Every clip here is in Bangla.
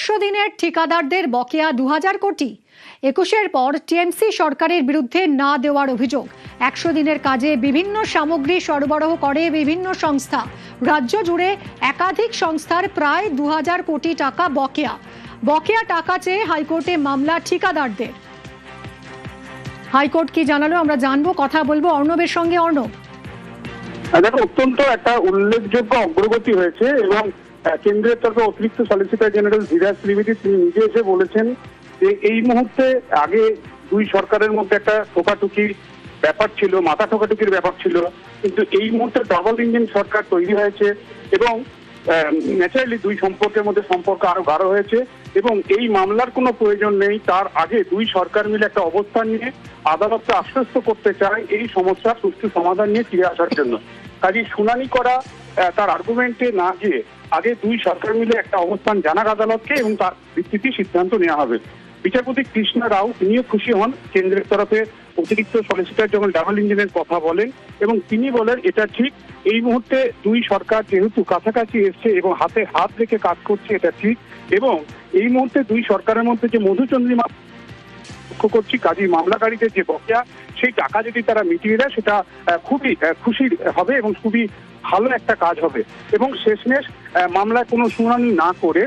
100 দিনের ঠিকাদারদের বকেয়া 2000 কোটি। 21-এর পর টিএমসি সরকারের বিরুদ্ধে না দেওয়ার অভিযোগ। 100 দিনের কাজে বিভিন্ন সামগ্রী সরবরাহ করে বিভিন্ন সংস্থা। রাজ্য জুড়ে একাধিক সংস্থার প্রায় 2000 কোটি টাকা বকেয়া টাকা চেয়ে হাইকোর্টে মামলা ঠিকাদারদের। হাইকোর্ট কি জানালো আমরা জানবো, কথা বলবো অর্ণবের সঙ্গে। অর্ণব, অত্যন্ত একটা উল্লেখযোগ্য অগ্রগতি হয়েছে এবং কেন্দ্রের তরফে অতিরিক্ত সলিসিটর জেনারেল ধীরাজ ত্রিবেদী তিনি নিজে এসে বলেছেন যে এই মুহূর্তে আগে দুই সরকারের মধ্যে একটা ঠোকাঠুকির ব্যাপার ছিল, মাথা ঠোকাঠুকির ব্যাপার ছিল, কিন্তু এই মুহূর্তে ডাবল ইঞ্জিন সরকার তৈরি হয়েছে এবং ন্যাচারালি দুই সম্পর্কের মধ্যে সম্পর্ক আরো গাঢ় হয়েছে এবং এই মামলার কোনো প্রয়োজন নেই। তার আগে দুই সরকার মিলে একটা অবস্থান নিয়ে আদালতকে আশ্বস্ত করতে চায় এই সমস্যার সুষ্ঠু সমাধান নিয়ে ফিরে আসার জন্য। কাজেই শুনানি করা তার আর্গুমেন্টে না গিয়ে আগে দুই সরকার মিলে একটা অবস্থান জানাক আদালতকে এবং তার ভিত্তিতে সিদ্ধান্ত নেওয়া হবে। বিচারপতি কৃষ্ণা রাও তিনিও খুশি হন। কেন্দ্রের তরফে অতিরিক্ত সলিসিটর যখন ডাবল ইঞ্জিনের কথা বলেন এবং তিনি বলেন এটা ঠিক, এই মুহূর্তে দুই সরকার যেহেতু কাছাকাছি এসছে এবং হাতে হাত রেখে কাজ করছে এটা ঠিক, এবং এই মুহূর্তে দুই সরকারের মধ্যে যে মধুচন্দ্রিমা লক্ষ্য করছি, কাজী মামলাকারীদের যে বকেয়া সেই টাকা যদি তারা মিটিয়ে দেয় সেটা খুবই খুশির হবে এবং খুবই ভালো একটা কাজ হবে। এবং শেষমেশ মামলায় কোনো শুনানি না করে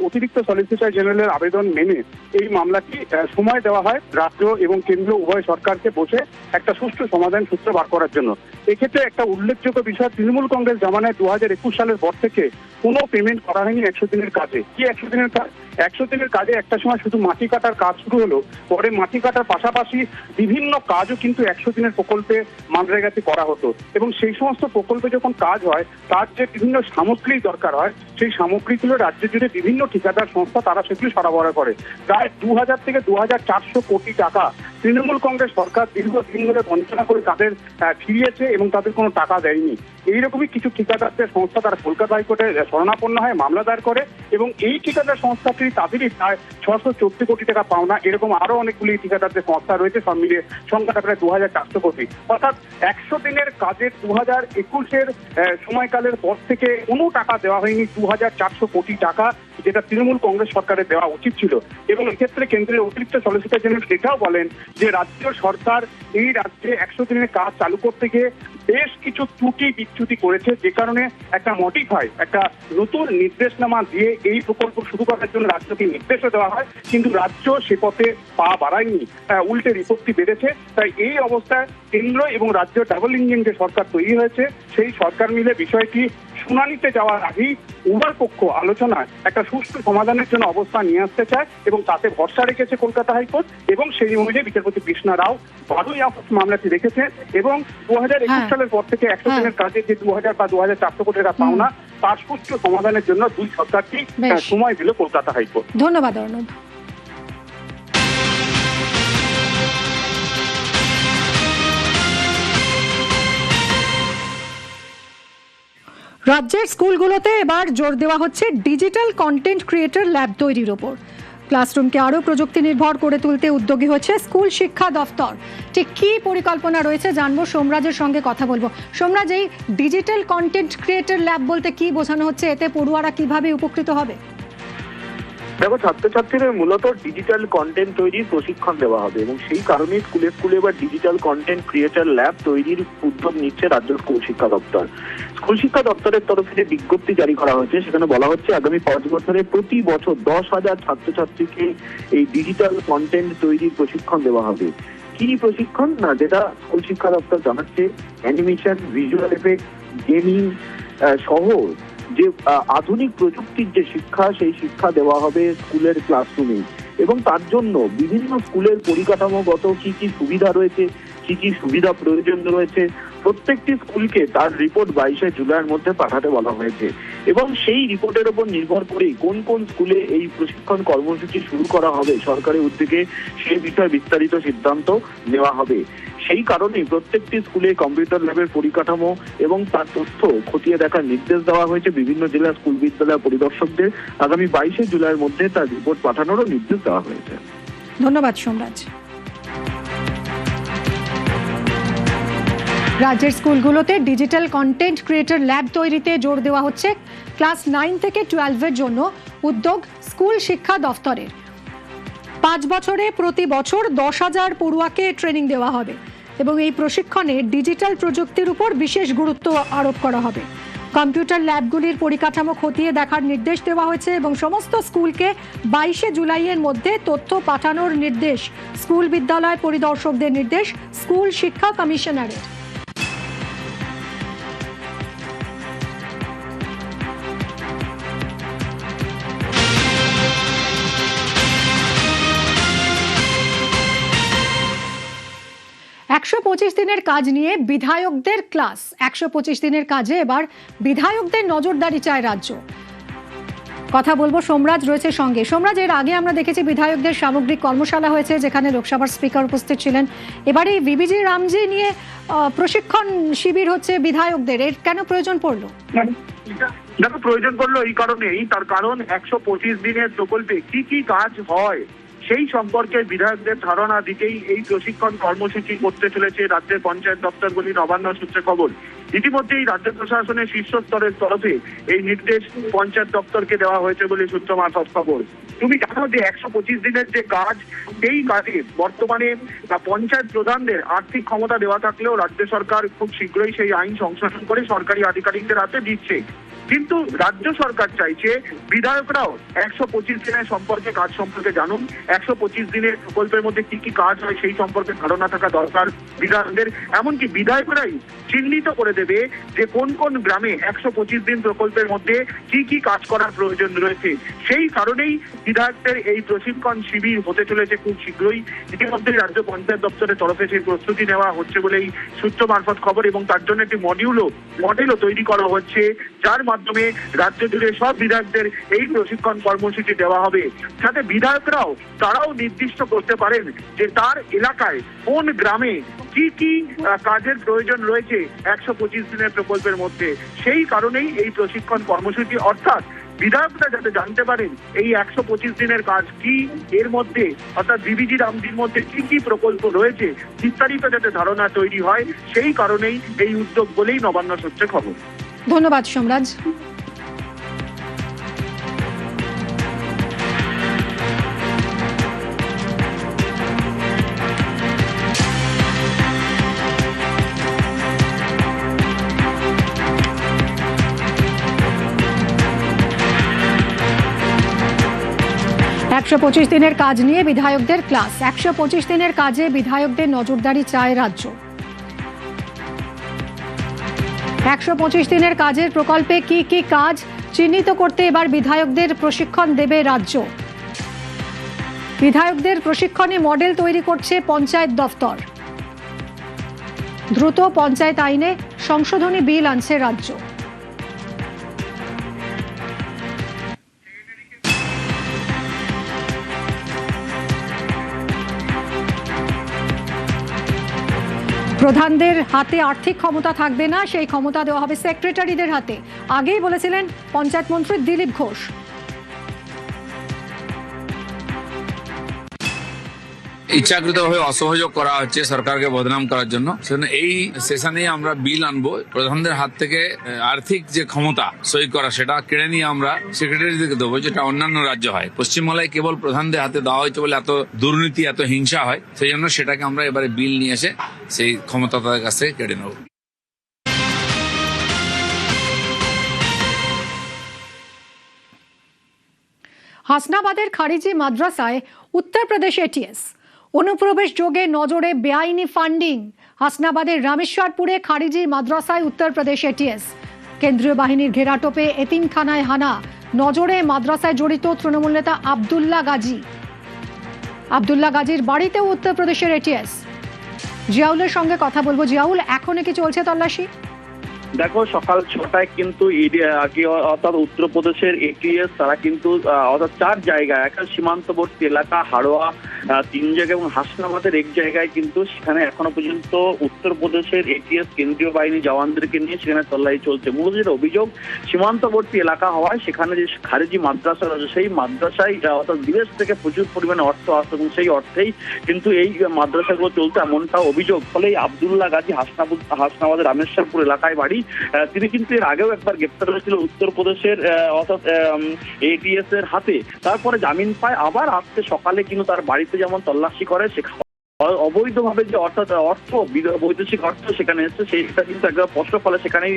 অতিরিক্ত সলিসিটর জেনারেলের আবেদন মেনে এই মামলাটি সময় দেওয়া হয় রাজ্য এবং কেন্দ্র উভয় সরকারকে বসে একটা সুষ্ঠু সমাধান সূত্র বার করার জন্য। এক্ষেত্রে একটা উল্লেখযোগ্য বিষয়, তৃণমূল কংগ্রেস জামানায় 2021 সালের পর থেকে কোনো পেমেন্ট করা হয়নি 100 দিনের কাজে। কি 100 দিনের কাজ? 100 দিনের কাজে একটা সময় শুধু মাটি কাটার কাজ শুরু হলো, পরে মাটি কাটার পাশাপাশি বিভিন্ন কাজও কিন্তু 100 দিনের প্রকল্পে মানরেগাতে করা হতো এবং সেই সমস্ত প্রকল্পে যখন কাজ হয় তার যে বিভিন্ন সামগ্রী দরকার হয় সেই সামগ্রীগুলো রাজ্য জুড়ে বিভিন্ন ঠিকাদার সংস্থা তারা সেগুলি সরবরাহ করে। প্রায় 2000 থেকে 2400 কোটি টাকা তৃণমূল কংগ্রেস সরকার দীর্ঘদিন ধরে বঞ্চনা করে তাদের ফিরিয়েছে এবং তাদের কোনো টাকা দেয়নি। এইরকমই কিছু ঠিকাদারদের সংস্থা তারা কলকাতা হাইকোর্টে শরণাপন্ন হয়, মামলা দায়ের করে এবং এই ঠিকাদার সংস্থাটি তাদেরই প্রায় 614 কোটি টাকা পাওনা। এরকম আরো অনেকগুলি ঠিকাদারদের সংস্থা রয়েছে, সব মিলিয়ে সংখ্যাটা প্রায় 2400 কোটি। অর্থাৎ 100 দিনের কাজের 2021-এর সময়কালের পর থেকে কোনো টাকা দেওয়া হয়নি 2400 কোটি টাকা, যেটা তৃণমূল কংগ্রেস সরকারের দেওয়া উচিত ছিল। এবং এক্ষেত্রে কেন্দ্রের অতিরিক্ত সলিসিটর জেনারেল এটাও বলেন যে রাজ্য সরকার এই রাজ্যে 100 দিনের কাজ চালু করতে গিয়ে বেশ কিছু ত্রুটি বিচ্যুতি করেছে, যে কারণে একটা মডিফাই একটা নতুন নির্দেশনামা দিয়ে এই প্রকল্প শুরু করার জন্য রাজ্যকে নির্দেশও দেওয়া হয়, কিন্তু রাজ্য সে পথে পা বাড়ায়নি, উল্টে বিপত্তি বেড়েছে। তাই এই অবস্থায় কেন্দ্র এবং রাজ্য ডাবল ইঞ্জিন যে সরকার তৈরি হয়েছে সেই সরকার মিলে বিষয়টি শুনানিতে যাওয়ার আগেই উভয় পক্ষ আলোচনায় একটা সুষ্ঠু সমাধানের জন্য অবস্থান নিয়ে আসতে চায় এবং তাতে ভরসা রেখেছে কলকাতা হাইকোর্ট এবং সেই অনুযায়ী বিচারপতি কৃষ্ণা রাও 12ই আগস্ট মামলাটি রেখেছে এবং 2021 সালের পর থেকে 100 দিনের কাজে যে 2000 বা 2400 কোটি টাকা পাওনা তার সুষ্ঠু সমাধানের জন্য দুই সরকারকে সময় দিল কলকাতা হাইকোর্ট। ধন্যবাদ অর্ণব। রাজ্যের স্কুলগুলোতে এবার জোর দেওয়া হচ্ছে ডিজিটাল কন্টেন্ট ক্রিয়েটর ল্যাব তৈরির ওপর। ক্লাসরুমকে আরও প্রযুক্তি নির্ভর করে তুলতে উদ্যোগী হচ্ছে স্কুল শিক্ষা দফতর। ঠিক কী পরিকল্পনা রয়েছে জানবো, সোমরাজের সঙ্গে কথা বলবো। সোমরাজ, এই ডিজিটাল কন্টেন্ট ক্রিয়েটর ল্যাব বলতে কি বোঝানো হচ্ছে? এতে পড়ুয়ারা কিভাবে উপকৃত হবে? দেখো, ছাত্রছাত্রীদের মূলত ডিজিটাল কন্টেন্ট তৈরির প্রশিক্ষণ দেওয়া হবে এবং সেই কারণে স্কুলে স্কুলে এবার ডিজিটাল কন্টেন্ট ক্রিয়েটর ল্যাব তৈরির উদ্যোগ নিচ্ছে রাজ্য স্কুল শিক্ষা দপ্তর। স্কুল শিক্ষা দপ্তরের তরফে যে বিজ্ঞপ্তি জারি করা হয়েছে সেখানে বলা হচ্ছে আগামী 5 বছরে প্রতি বছর 10,000 ছাত্রছাত্রীকে এই ডিজিটাল কন্টেন্ট তৈরির প্রশিক্ষণ দেওয়া হবে। কি প্রশিক্ষণ? না, যেটা স্কুল শিক্ষা দপ্তর জানাচ্ছে অ্যানিমেশন, ভিজুয়াল এফেক্ট, গেমিং সহ যে আধুনিক প্রযুক্তির যে শিক্ষা সেই শিক্ষা দেওয়া হবে স্কুলের ক্লাসরুমে এবং তার জন্য বিভিন্ন স্কুলের পরিকাঠামোগত কি কি সুবিধা রয়েছে, কি কি সুবিধা প্রয়োজন রয়েছে, প্রত্যেকটি স্কুলকে তার রিপোর্ট 22শে জুলাইয়ের মধ্যে পাঠাতে বলা হয়েছে এবং সেই রিপোর্টের উপর নির্ভর করে কোন কোন স্কুলে এই প্রশিক্ষণ কর্মসূচি শুরু করা হবে সরকারি উদ্যোগে সেই বিষয়ে বিস্তারিত সিদ্ধান্ত নেওয়া হবে। সেই কারণেই প্রত্যেকটি স্কুলে কম্পিউটার ল্যাবের পরিকাঠামো এবং তার তথ্য খতিয়ে দেখার নির্দেশ দেওয়া হয়েছে বিভিন্ন জেলার স্কুল বিদ্যালয় পরিদর্শকদের। আগামী 22শে জুলাইয়ের মধ্যে তার রিপোর্ট পাঠানোরও নির্দেশ দেওয়া হয়েছে। ধন্যবাদ সোমরাজ। রাজ্যের স্কুলগুলোতে ডিজিটাল কন্টেন্ট ক্রিয়েটর ল্যাব তৈরিতে জোর দেওয়া হচ্ছে। ক্লাস 9 থেকে 12-এর জন্য উদ্যোগ স্কুল শিক্ষা দফতরের। 5 বছরে প্রতি বছর 10,000 পড়ুয়াকে ট্রেনিং দেওয়া হবে এবং এই প্রশিক্ষণে ডিজিটাল প্রযুক্তির উপর বিশেষ গুরুত্ব আরোপ করা হবে। কম্পিউটার ল্যাবগুলির পরিকাঠামো খতিয়ে দেখার নির্দেশ দেওয়া হয়েছে এবং সমস্ত স্কুলকে 22শে জুলাইয়ের মধ্যে তথ্য পাঠানোর নির্দেশ স্কুল বিদ্যালয় পরিদর্শকদের নির্দেশ স্কুল শিক্ষা কমিশনারের। একশো 25 দিনের কাজ নিয়ে বিধায়কদের ক্লাস। 125 দিনের কাজে এবার বিধায়কদের নজরদারি চায় রাজ্য। কথা বলবো, সোমরাজ রয়েছে সঙ্গে। সোমরাজ, এর আগে আমরা দেখেছি বিধায়কদের সামগ্রিক কর্মশালা হয়েছে যেখানে লোকসভার স্পিকার উপস্থিত ছিলেন। এবারে বিবিজি রামজি নিয়ে প্রশিক্ষণ শিবির হচ্ছে বিধায়কদের, এর কেন প্রয়োজন পড়লো? দেখো, প্রয়োজন পড়লো এই কারণেই, তার কারণ 125 দিনের প্রকল্পে কি কি কাজ হয় সেই সম্পর্কে বিধায়কদের ধারণা দিতেই এই প্রশিক্ষণ কর্মসূচি করতে চলেছে রাজ্যের পঞ্চায়েত দপ্তরগুলি। নবান্ন সূত্রে খবর, ইতিমধ্যেই রাজ্য প্রশাসনের শীর্ষ স্তরের তরফে এই নির্দেশ পঞ্চায়েত দপ্তরকে দেওয়া হয়েছে বলে সূত্র মারফত খবর। তুমি জানো যে 125 দিনের যে কাজ, সেই কাজে বর্তমানে পঞ্চায়েত প্রধানদের আর্থিক ক্ষমতা দেওয়া থাকলেও রাজ্য সরকার খুব শীঘ্রই সেই আইন সংশোধন করে সরকারি আধিকারিকদের হাতে দিচ্ছে। কিন্তু রাজ্য সরকার চাইছে বিধায়করাও 125 দিনের সম্পর্কে কাজ সম্পর্কে জানুন। 125 দিনের প্রকল্পের মধ্যে কি কি কাজ হয় সেই সম্পর্কে ধারণা থাকা দরকার বিধায়কদের। এমনকি বিধায়করাই চিহ্নিত করে দেবে যে কোন কোন গ্রামে 125 দিন প্রকল্পের মধ্যে কি কি কাজ করার প্রয়োজন রয়েছে। সেই কারণেই বিধায়কদের এই প্রশিক্ষণ শিবির হতে চলেছে খুব শীঘ্রই। ইতিমধ্যেই রাজ্য পঞ্চায়েত দপ্তরের তরফে সেই প্রস্তুতি নেওয়া হচ্ছে বলেই সূত্র মারফত খবর এবং তার জন্য একটি মডেলও তৈরি করা হচ্ছে, যার মাধ্যমে রাজ্য জুড়ে সব বিধায়কদের এই প্রশিক্ষণ কর্মসূচি দেওয়া হবে, যাতে বিধায়করাও তারাও নির্দিষ্ট করতে পারেন যে তার এলাকায় কোন গ্রামে কি কি কাজের প্রয়োজন রয়েছে 125 দিনের প্রকল্পের মধ্যে। সেই কারণেই এই প্রশিক্ষণ কর্মসূচি, অর্থাৎ বিধায়করা যাতে জানতে পারেন এই 125 দিনের কাজ কি, এর মধ্যে অর্থাৎ বিবিজি রামজির মধ্যে কি কি প্রকল্প রয়েছে বিস্তারিত যাতে ধারণা তৈরি হয়, সেই কারণেই এই উদ্যোগ বলেই নবান্ন সূত্রে খবর। ধন্যবাদ সোমরাজ। একশো 25 দিনের কাজ নিয়ে বিধায়কদের ক্লাস। 125 দিনের কাজে বিধায়কদের নজরদারি চায় রাজ্য। 125 দিনের কাজের প্রকল্পে কি কি কাজ চিহ্নিত করতে এবার বিধায়কদের প্রশিক্ষণ দেবে রাজ্য। বিধায়কদের প্রশিক্ষণে মডেল তৈরি করছে পঞ্চায়েত দফতর। দ্রুত পঞ্চায়েত আইনে সংশোধনী বিল আনছে রাজ্য। প্রধানদের হাতে আর্থিক ক্ষমতা থাকবে না, সেই ক্ষমতা দেওয়া হবে সেক্রেটারিদের হাতে, আগেই বলেছিলেন পঞ্চায়েত মন্ত্রী দিলীপ ঘোষ। ইচ্ছাকৃতভাবে অসহযোগ করা হচ্ছে সরকারকে বদনাম করার জন্য। এই সেশনে আমরা বিল আনবো, প্রধানদের হাত থেকে আর্থিক যে ক্ষমতা সই করা সেটা কেড়ে নিয়ে আমরা সেক্রেটারিদেরকে দেবো, যেটা অন্যান্য রাজ্য হয়। পশ্চিমবাংলায় কেবল প্রধানদের হাতে দেওয়া হয়েছে বলে এত দুর্নীতি, এত হিংসা হয়, সেই জন্য সেটাকে আমরা এবারে বিল নিয়ে এসে সেই ক্ষমতা তাদের কাছ থেকে কেড়ে নেব। হাসনাবাদের খারিজি মাদ্রাসায় উত্তরপ্রদেশ এটিএস। অনুপ্রবেশ যোগে নজরে বেআইনি ফান্ডিং। হাসনাবাদের রামেশ্বরপুরে খারিজি মাদ্রাসায় উত্তরপ্রদেশ এটিএস। কেন্দ্রীয় বাহিনীর ঘেরাটোপে এতিমখানায় হানা। নজরে মাদ্রাসায় জড়িত তৃণমূল নেতা আব্দুল্লাহ গাজী। আব্দুল্লাহ গাজীর বাড়িতেও উত্তরপ্রদেশের এটিএস। জিয়াউলের সঙ্গে কথা বলবো। জিয়াউল, এখনো কি চলছে তল্লাশি? দেখো, সকাল 6টায় কিন্তু অর্থাৎ উত্তরপ্রদেশের এটিএস তারা কিন্তু অর্থাৎ 4 জায়গায়, একটা সীমান্তবর্তী এলাকা হাড়োয়া, তিন জায়গায় এবং হাসনাবাদের এক জায়গায় কিন্তু সেখানে এখনো পর্যন্ত উত্তরপ্রদেশের এটিএস কেন্দ্রীয় বাহিনী জওয়ানদেরকে নিয়ে সেখানে তল্লাশি চলছে। মূলত যেটা অভিযোগ, সীমান্তবর্তী এলাকা হওয়ায় সেখানে যে খারেজি মাদ্রাসা রয়েছে সেই মাদ্রাসায় অর্থাৎ বিদেশ থেকে প্রচুর পরিমাণে অর্থ আসে এবং সেই অর্থেই কিন্তু এই মাদ্রাসাগুলো চলছে এমনটা অভিযোগ। ফলে আব্দুল্লাহ গাজী হাসনাবাদের রামেশ্বরপুর এলাকায় বাড়ি, তিনি কিন্তু এর আগেও একবার গ্রেপ্তার হয়েছিল উত্তরপ্রদেশের অর্থাৎ এটিএস এর হাতে। তারপরে জামিন পায়, আবার আজকে সকালে কিন্তু তার বাড়িতে যেমন তল্লাশি করে সেখানে অবৈধভাবে যে অর্থাৎ অর্থ বৈদেশিক অর্থ সেখানে এসছে সেটা কিন্তু একবার স্পষ্ট। ফলে সেখানে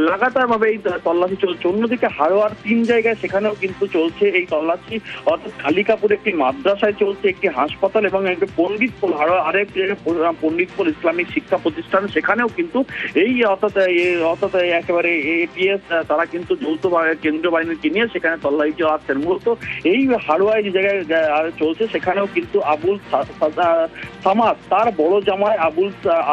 লাগাতার ভাবে এই তল্লাশি চলছে। অন্যদিকে হারোয়ার তিন জায়গায় সেখানেও কিন্তু চলছে এই তল্লাশি, অর্থাৎ কালিকাপুর একটি মাদ্রাসায় চলছে, একটি হাসপাতাল এবং একটি পণ্ডিতপুর হারোয়ার আরেক জায়গায় পণ্ডিতপুর ইসলামিক শিক্ষা প্রতিষ্ঠান, সেখানেও কিন্তু এই অর্থাৎ একেবারে এটিএস তারা কিন্তু যৌথ কেন্দ্রীয় বাহিনীকে নিয়ে সেখানে তল্লাশি চালাচ্ছেন। মূলত এই হারোয়ায় যে জায়গায় চলছে সেখানেও কিন্তু আবুল সামাদ তার বড় জামাই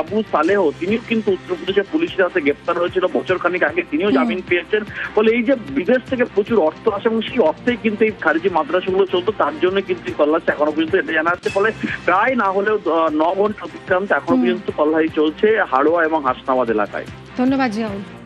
আবু সালেহ তিনিও কিন্তু উত্তরপ্রদেশের পুলিশের হাতে গ্রেপ্তার হয়েছিল বছরখানিক আগে, তিনিও জামিন পেয়েছেন। ফলে এই যে বিদেশ থেকে প্রচুর অর্থ আসে এবং সেই অর্থেই কিন্তু এই খারিজি মাদ্রাসাগুলো চলতো, তার জন্য কিন্তু তল্লাশি এখনো পর্যন্ত এটা জানা যাচ্ছে। ফলে প্রায় না হলেও 9 ঘন্টা অতিক্রান্ত এখনো পর্যন্ত তল্লাশি চলছে হাড়োয়া এবং হাসনাবাদ এলাকায়। ধন্যবাদ জিয়াউল।